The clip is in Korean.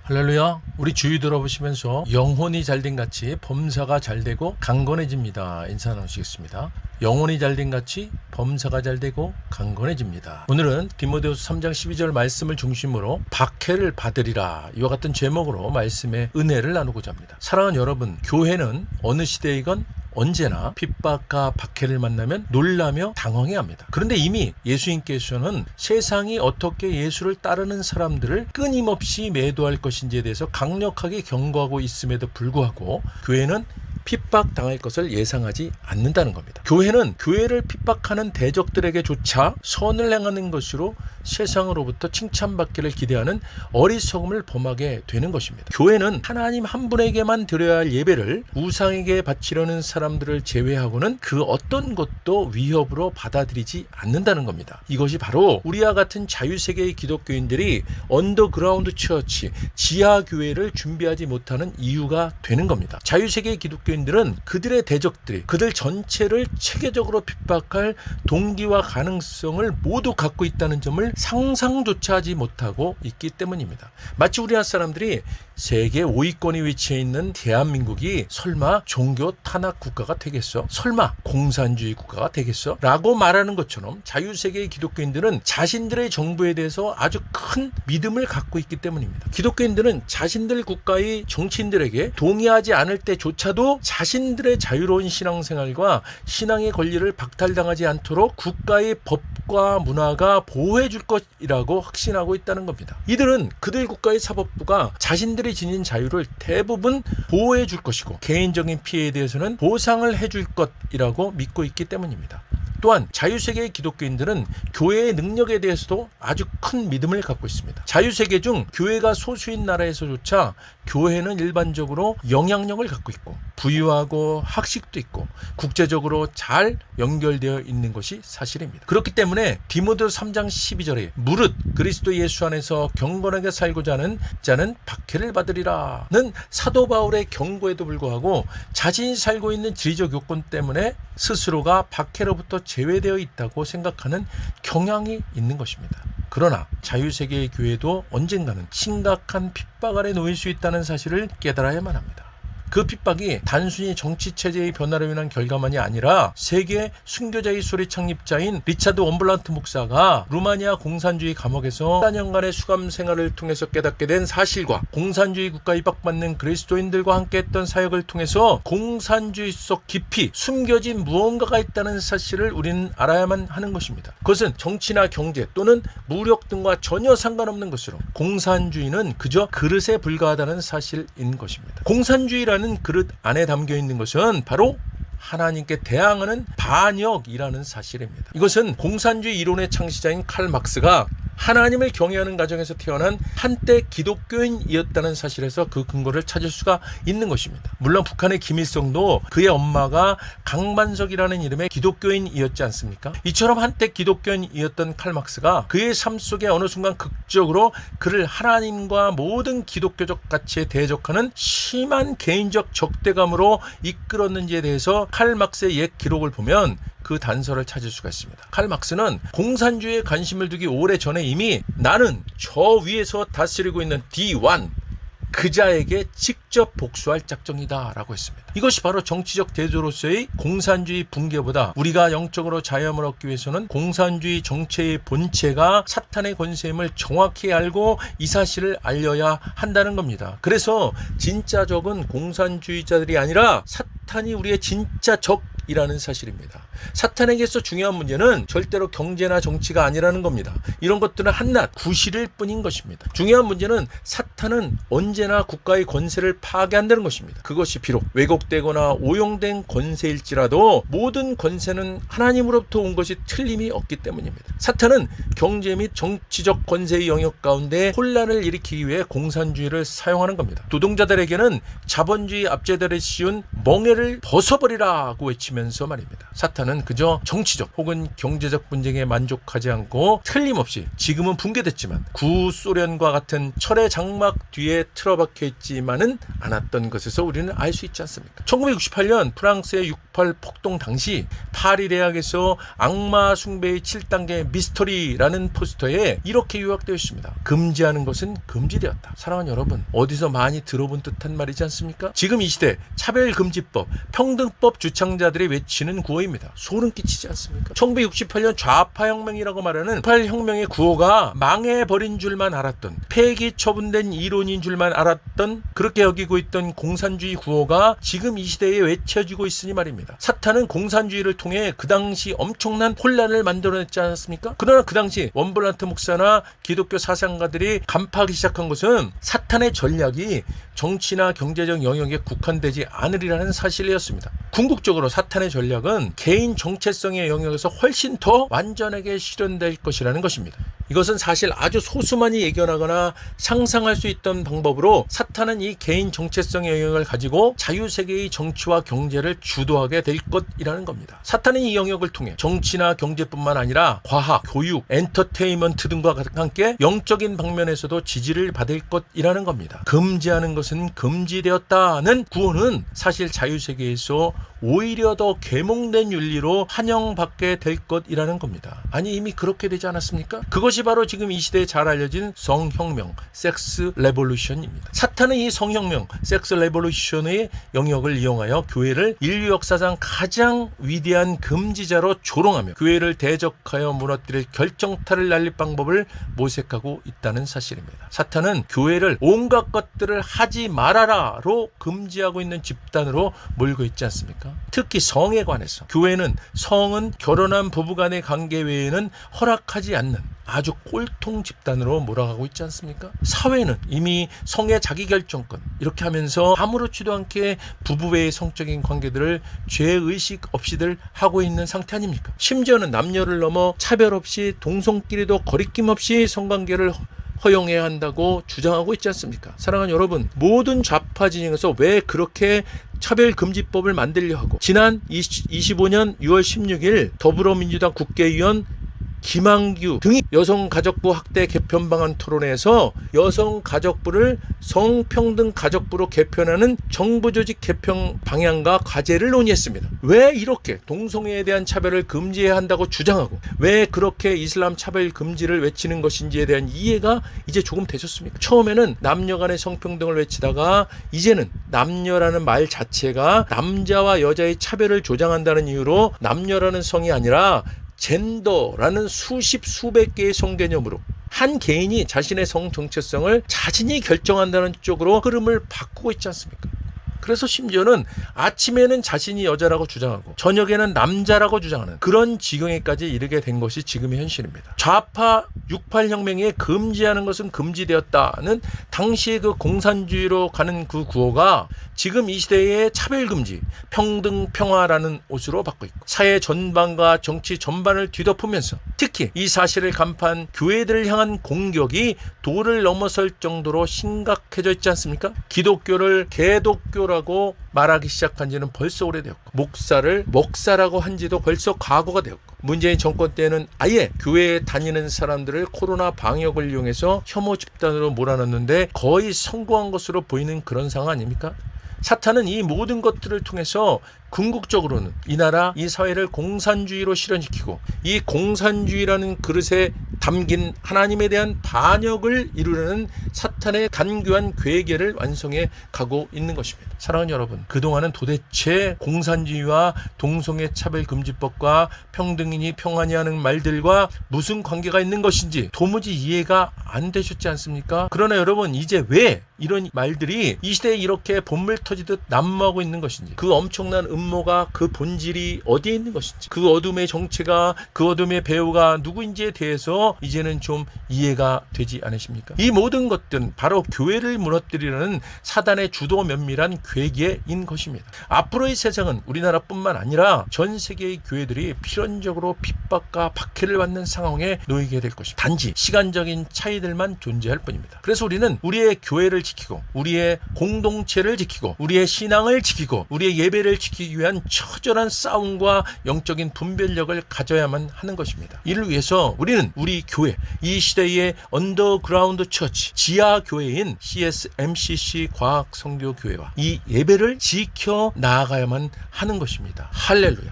할렐루야. 우리 주위 들어보시면서 영혼이 잘된 같이 범사가 잘되고 강건해집니다. 인사 나누시겠습니다. 영혼이 잘된 같이 범사가 잘되고 강건해집니다. 오늘은 디모데후서 3장 12절 말씀을 중심으로 박해를 받으리라, 이와 같은 제목으로 말씀의 은혜를 나누고자 합니다. 사랑하는 여러분, 교회는 어느 시대이건 언제나 핍박과 박해를 만나면 놀라며 당황해야 합니다. 그런데 이미 예수님께서는 세상이 어떻게 예수를 따르는 사람들을 끊임없이 매도할 것인지에 대해서 강력하게 경고하고 있음에도 불구하고 교회는 핍박당할 것을 예상하지 않는다는 겁니다. 교회는 교회를 핍박하는 대적들에게조차 선을 행하는 것으로 세상으로부터 칭찬받기를 기대하는 어리석음을 범하게 되는 것입니다. 교회는 하나님 한 분에게만 드려야 할 예배를 우상에게 바치려는 사람들을 제외하고는 그 어떤 것도 위협으로 받아들이지 않는다는 겁니다. 이것이 바로 우리와 같은 자유세계의 기독교인들이 언더그라운드 처치, 지하교회를 준비하지 못하는 이유가 되는 겁니다. 자유세계의 기독교인들은 그들의 대적들이 그들 전체를 체계적으로 핍박할 동기와 가능성을 모두 갖고 있다는 점을 상상조차 하지 못하고 있기 때문입니다. 마치 우리나라 사람들이 세계 5위권에 위치해 있는 대한민국이 설마 종교 탄압 국가가 되겠어? 설마 공산주의 국가가 되겠어? 라고 말하는 것처럼 자유세계의 기독교인들은 자신들의 정부에 대해서 아주 큰 믿음을 갖고 있기 때문입니다. 기독교인들은 자신들 국가의 정치인들에게 동의하지 않을 때조차도 자신들의 자유로운 신앙생활과 신앙의 권리를 박탈당하지 않도록 국가의 법과 문화가 보호해 줄 것이라고 확신하고 있다는 겁니다. 이들은 그들 국가의 사법부가 자신들이 지닌 자유를 대부분 보호해 줄 것이고 개인적인 피해에 대해서는 보상을 해줄 것이라고 믿고 있기 때문입니다. 또한 자유세계의 기독교인들은 교회의 능력에 대해서도 아주 큰 믿음을 갖고 있습니다. 자유세계 중 교회가 소수인 나라에서조차 교회는 일반적으로 영향력을 갖고 있고 부유하고 학식도 있고 국제적으로 잘 연결되어 있는 것이 사실입니다. 그렇기 때문에 디모데후서 3장 12절에 무릇 그리스도 예수 안에서 경건하게 살고자 하는 자는 박해를 받으리라는 사도 바울의 경고에도 불구하고 자신이 살고 있는 지리적 요건 때문에 스스로가 박해로부터 제외되어 있다고 생각하는 경향이 있는 것입니다. 그러나 자유세계의 교회도 언젠가는 심각한 핍박 아래 놓일 수 있다는 사실을 깨달아야만 합니다. 그 핍박이 단순히 정치체제의 변화로 인한 결과만이 아니라 세계 순교자의 소리 창립자인 리차드 원블란트 목사가 루마니아 공산주의 감옥에서 4년간의 수감 생활을 통해서 깨닫게 된 사실과 공산주의 국가에 입박받는 그리스도인들과 함께했던 사역을 통해서 공산주의 속 깊이 숨겨진 무언가가 있다는 사실을 우리는 알아야만 하는 것입니다. 그것은 정치나 경제 또는 무력 등과 전혀 상관없는 것으로 공산주의는 그저 그릇에 불과하다는 사실인 것입니다. 공산주의라는 그릇 안에 담겨 있는 것은 바로 하나님께 대항하는 반역이라는 사실입니다. 이것은 공산주의 이론의 창시자인 칼 막스가 하나님을 경외하는 가정에서 태어난 한때 기독교인이었다는 사실에서 그 근거를 찾을 수가 있는 것입니다. 물론 북한의 김일성도 그의 엄마가 강만석이라는 이름의 기독교인이었지 않습니까? 이처럼 한때 기독교인이었던 칼 막스가 그의 삶 속에 어느 순간 극적으로 그를 하나님과 모든 기독교적 가치에 대적하는 심한 개인적 적대감으로 이끌었는지에 대해서 칼 막스의 옛 기록을 보면 그 단서를 찾을 수가 있습니다. 칼 막스는 공산주의에 관심을 두기 오래전에 이미 나는 저 위에서 다스리고 있는 D1 그자에게 직접 복수할 작정이다 라고 했습니다. 이것이 바로 정치적 대조로서의 공산주의 붕괴보다 우리가 영적으로 자유함을 얻기 위해서는 공산주의 정체의 본체가 사탄의 권세임을 정확히 알고 이 사실을 알려야 한다는 겁니다. 그래서 진짜 적은 공산주의자들이 아니라 사탄이 우리의 진짜 적이라는 사실입니다. 사탄에게서 중요한 문제는 절대로 경제나 정치가 아니라는 겁니다. 이런 것들은 한낱 구실일 뿐인 것입니다. 중요한 문제는 사탄은 언제나 국가의 권세를 파괴한다는 것입니다. 그것이 비록 왜곡되거나 오용된 권세일지라도 모든 권세는 하나님으로부터 온 것이 틀림이 없기 때문입니다. 사탄은 경제 및 정치적 권세의 영역 가운데 혼란을 일으키기 위해 공산주의를 사용하는 겁니다. 노동자들에게는 자본주의 압제들에 씌운 멍에를 벗어버리라고 외칩니다. 보시면서 말입니다. 사탄은 그저 정치적 혹은 경제적 분쟁에 만족하지 않고 틀림없이 지금은 붕괴됐지만 구소련과 같은 철의 장막 뒤에 틀어박혀 있지만은 않았던 것에서 우리는 알 수 있지 않습니까? 1968년 프랑스의 6.8 폭동 당시 파리 대학에서 악마 숭배의 7단계 미스터리라는 포스터에 이렇게 요약되어 있습니다. 금지하는 것은 금지되었다. 사랑하는 여러분, 어디서 많이 들어본 듯한 말이지 않습니까? 지금 이 시대 차별금지법, 평등법 주창자들이 외치는 구호입니다. 소름 끼치지 않습니까? 1968년 좌파혁명이라고 말하는 6.8혁명의 구호가 망해버린 줄만 알았던, 폐기 처분된 이론인 줄만 알았던, 그렇게 여기고 있던 공산주의 구호가 지금 이 시대에 외쳐지고 있으니 말입니다. 사탄은 공산주의를 통해 그 당시 엄청난 혼란을 만들어냈지 않았습니까? 그러나 그 당시 원블란트 목사나 기독교 사상가들이 간파하기 시작한 것은 사탄의 전략이 정치나 경제적 영역에 국한되지 않으리라는 사실이었습니다. 궁극적으로 사탄의 전략은 개인 정체성의 영역에서 훨씬 더 완전하게 실현될 것이라는 것입니다. 이것은 사실 아주 소수만이 예견하거나 상상할 수 있던 방법으로 사탄은 이 개인 정체성의 영역을 가지고 자유세계의 정치와 경제를 주도하게 될 것이라는 겁니다. 사탄은 이 영역을 통해 정치나 경제뿐만 아니라 과학, 교육, 엔터테인먼트 등과 함께 영적인 방면에서도 지지를 받을 것이라는 겁니다. 금지하는 것은 금지되었다는 구호는 사실 자유세계에서 오히려 더 계몽된 윤리로 환영받게 될 것이라는 겁니다. 아니 이미 그렇게 되지 않았습니까? 그것이 바로 지금 이 시대에 잘 알려진 성혁명, 섹스 레볼루션입니다. 사탄은 이 성혁명, 섹스 레볼루션의 영역을 이용하여 교회를 인류 역사상 가장 위대한 금지자로 조롱하며 교회를 대적하여 무너뜨릴 결정타를 날릴 방법을 모색하고 있다는 사실입니다. 사탄은 교회를 온갖 것들을 하지 말아라로 금지하고 있는 집단으로 몰고 있지 않습니까? 특히 성에 관해서 교회는 성은 결혼한 부부간의 관계 외에는 허락하지 않는 아주 꼴통 집단으로 몰아가고 있지 않습니까? 사회는 이미 성의 자기결정권 이렇게 하면서 아무렇지도 않게 부부 외의 성적인 관계들을 죄의식 없이들 하고 있는 상태 아닙니까? 심지어는 남녀를 넘어 차별 없이 동성끼리도 거리낌 없이 성관계를 허용해야 한다고 주장하고 있지 않습니까? 사랑하는 여러분, 모든 좌파 진영에서 왜 그렇게 차별금지법을 만들려 하고 지난 25년 6월 16일 더불어민주당 국회의원 김한규 등이 여성가족부 확대 개편 방안 토론회에서 여성가족부를 성평등가족부로 개편하는 정부조직 개편 방향과 과제를 논의했습니다. 왜 이렇게 동성애에 대한 차별을 금지해야 한다고 주장하고 왜 그렇게 이슬람 차별 금지를 외치는 것인지에 대한 이해가 이제 조금 되셨습니까? 처음에는 남녀 간의 성평등을 외치다가 이제는 남녀라는 말 자체가 남자와 여자의 차별을 조장한다는 이유로 남녀라는 성이 아니라 젠더라는 수백 개의 성개념으로 한 개인이 자신의 성 정체성을 자신이 결정한다는 쪽으로 흐름을 바꾸고 있지 않습니까? 그래서 심지어는 아침에는 자신이 여자라고 주장하고 저녁에는 남자라고 주장하는 그런 지경에까지 이르게 된 것이 지금의 현실입니다. 좌파 6.8 혁명에 금지하는 것은 금지되었다는 당시의 그 공산주의로 가는 그 구호가 지금 이 시대의 차별금지, 평등, 평화라는 옷으로 바뀌고 있고 사회 전반과 정치 전반을 뒤덮으면서 특히 이 사실을 간파한 교회들을 향한 공격이 도를 넘어설 정도로 심각해져 있지 않습니까? 기독교를 개독교라고 말하기 시작한 지는 벌써 오래되었고 목사를 목사라고 한 지도 벌써 과거가 되었고 문재인 정권 때는 아예 교회에 다니는 사람들을 코로나 방역을 이용해서 혐오 집단으로 몰아넣는데 거의 성공한 것으로 보이는 그런 상황 아닙니까? 사탄은 이 모든 것들을 통해서 궁극적으로는 이 나라, 이 사회를 공산주의로 실현시키고 이 공산주의라는 그릇에 담긴 하나님에 대한 반역을 이루려는 사탄의 간교한 괴계를 완성해 가고 있는 것입니다. 사랑하는 여러분, 그동안은 도대체 공산주의와 동성애 차별금지법과 평등이니 평안이 하는 말들과 무슨 관계가 있는 것인지 도무지 이해가 안 되셨지 않습니까? 그러나 여러분, 이제 왜 이런 말들이 이 시대에 이렇게 본물 터지듯 난무하고 있는 것인지, 그 엄청난 음모가, 그 본질이 어디에 있는 것인지, 그 어둠의 정체가, 그 어둠의 배우가 누구인지에 대해서 이제는 좀 이해가 되지 않으십니까? 이 모든 것들은 바로 교회를 무너뜨리려는 사단의 주도 면밀한 괴계인 것입니다. 앞으로의 세상은 우리나라뿐만 아니라 전 세계의 교회들이 필연적으로 핍박과 박해를 받는 상황에 놓이게 될 것입니다. 단지 시간적인 차이들만 존재할 뿐입니다. 그래서 우리는 우리의 교회를 지키고 우리의 공동체를 지키고 우리의 신앙을 지키고 우리의 예배를 지키기 이루어지기 위한 처절한 싸움과 영적인 분별력을 가져야만 하는 것입니다. 이를 위해서 우리는 우리 교회, 이 시대의 언더그라운드 처치, 지하 교회인 CSMCC 과학성교교회와 이 예배를 지켜 나아가야만 하는 것입니다. 할렐루야.